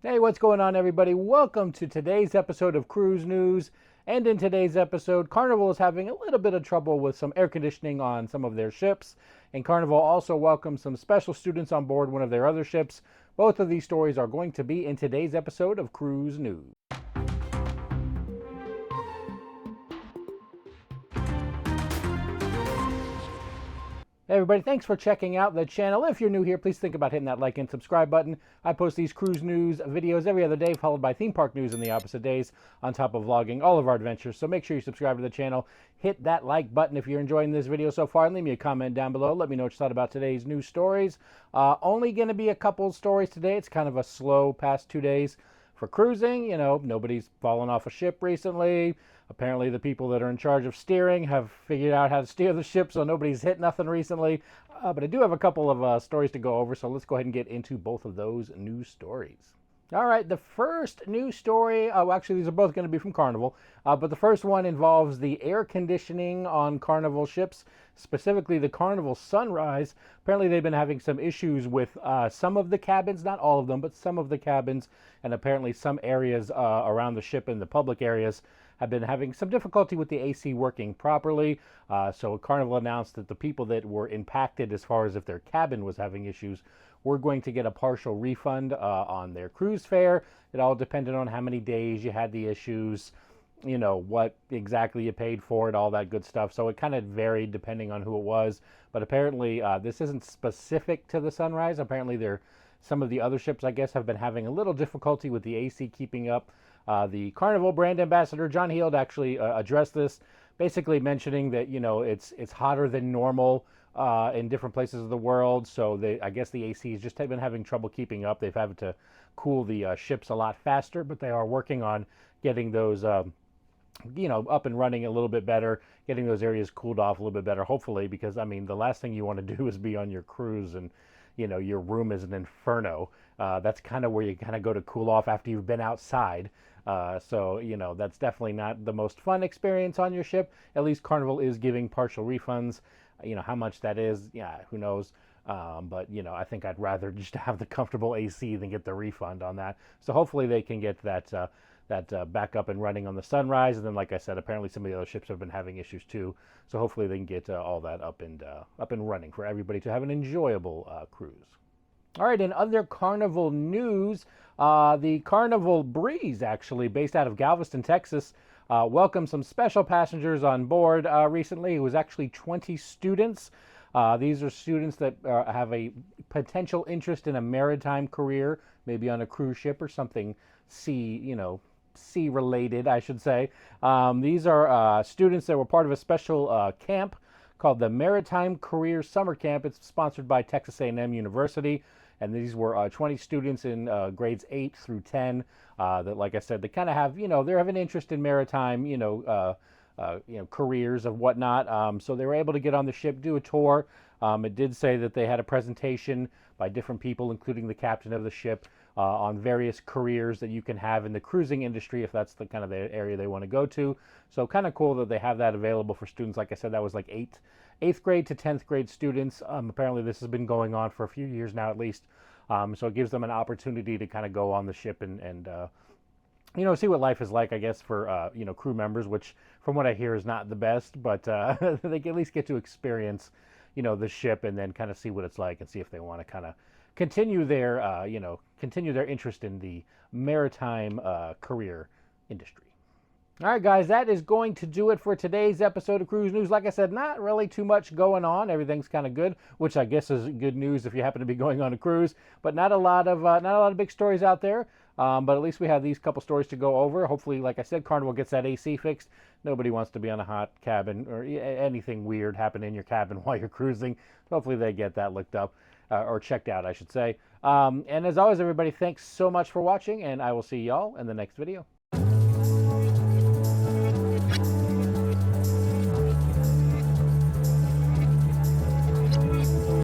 Hey, what's going on, everybody? Welcome to today's episode of Cruise News. And in today's episode, Carnival is having a little bit of trouble with some air conditioning on some of their ships. And Carnival also welcomes some special students on board one of their other ships. Both of these stories are going to be in today's episode of Cruise News. Hey everybody, thanks for checking out the channel. If you're new here, please think about hitting that like and subscribe button. I post these cruise news videos every other day, followed by theme park news in the opposite days, on top of vlogging all of our adventures. So make sure you subscribe to the channel. Hit that like button if you're enjoying this video so far, and leave me a comment down below. Let me know what you thought about today's news stories. Only going to be a couple stories today. It's kind of a slow past 2 days for cruising. You know, nobody's fallen off a ship recently. Apparently the people that are in charge of steering have figured out how to steer the ship, so nobody's hit nothing recently. But I do have a couple of stories to go over, so let's go ahead and get into both of those news stories. All right, the first news story, actually these are both going to be from Carnival, but the first one involves the air conditioning on Carnival ships, specifically the Carnival Sunrise. Apparently they've been having some issues with some of the cabins, not all of them, but some of the cabins, and apparently some areas around the ship in the public areas have been having some difficulty with the AC working properly. So Carnival announced that the people that were impacted as far as if their cabin was having issues were going to get a partial refund on their cruise fare. It all depended on how many days you had the issues, you know, what exactly you paid for it, all that good stuff. So it kind of varied depending on who it was. But apparently this isn't specific to the Sunrise. Apparently some of the other ships, I guess, have been having a little difficulty with the AC keeping up. The Carnival brand ambassador, John Heald, actually addressed this, basically mentioning that, you know, it's hotter than normal in different places of the world. So I guess the ACs just have been having trouble keeping up. They've had to cool the ships a lot faster, but they are working on getting those you know, up and running a little bit better, getting those areas cooled off a little bit better, hopefully, because, I mean, the last thing you want to do is be on your cruise and, you know, your room is an inferno. That's kind of where you kind of go to cool off after you've been outside. So, you know, that's definitely not the most fun experience on your ship. At least Carnival is giving partial refunds. You know, how much that is, yeah, who knows. But, you know, I think I'd rather just have the comfortable AC than get the refund on that. So hopefully they can get that back up and running on the Sunrise. And then, like I said, apparently some of the other ships have been having issues too. So hopefully they can get all that up and running for everybody to have an enjoyable cruise. All right, in other Carnival news, the Carnival Breeze, actually based out of Galveston, Texas, welcomed some special passengers on board recently. It was actually 20 students. These are students that have a potential interest in a maritime career, maybe on a cruise ship or something sea related, I should say. These are students that were part of a special camp called the Maritime Career Summer Camp. It's sponsored by Texas A&M University. And these were 20 students in grades 8 through 10 that, like I said, they kind of have, you know, they have an interest in maritime, careers and whatnot. So they were able to get on the ship, do a tour. It did say that they had a presentation by different people, including the captain of the ship, on various careers that you can have in the cruising industry if that's the kind of the area they want to go to. So kind of cool that they have that available for students. Like I said, that was like 8th grade to 10th grade students. Apparently this has been going on for a few years now at least. So it gives them an opportunity to kind of go on the ship and you know, see what life is like, I guess, for, you know, crew members, which from what I hear is not the best, but they can at least get to experience, you know, the ship and then kind of see what it's like and see if they want to kind of continue their, continue their interest in the maritime career industry. All right, guys, that is going to do it for today's episode of Cruise News. Like I said, not really too much going on. Everything's kind of good, which I guess is good news if you happen to be going on a cruise. But not a lot of big stories out there. But at least we have these couple stories to go over. Hopefully, like I said, Carnival gets that AC fixed. Nobody wants to be on a hot cabin or anything weird happen in your cabin while you're cruising. Hopefully, they get that looked up or checked out, I should say. And as always, everybody, thanks so much for watching, and I will see y'all in the next video.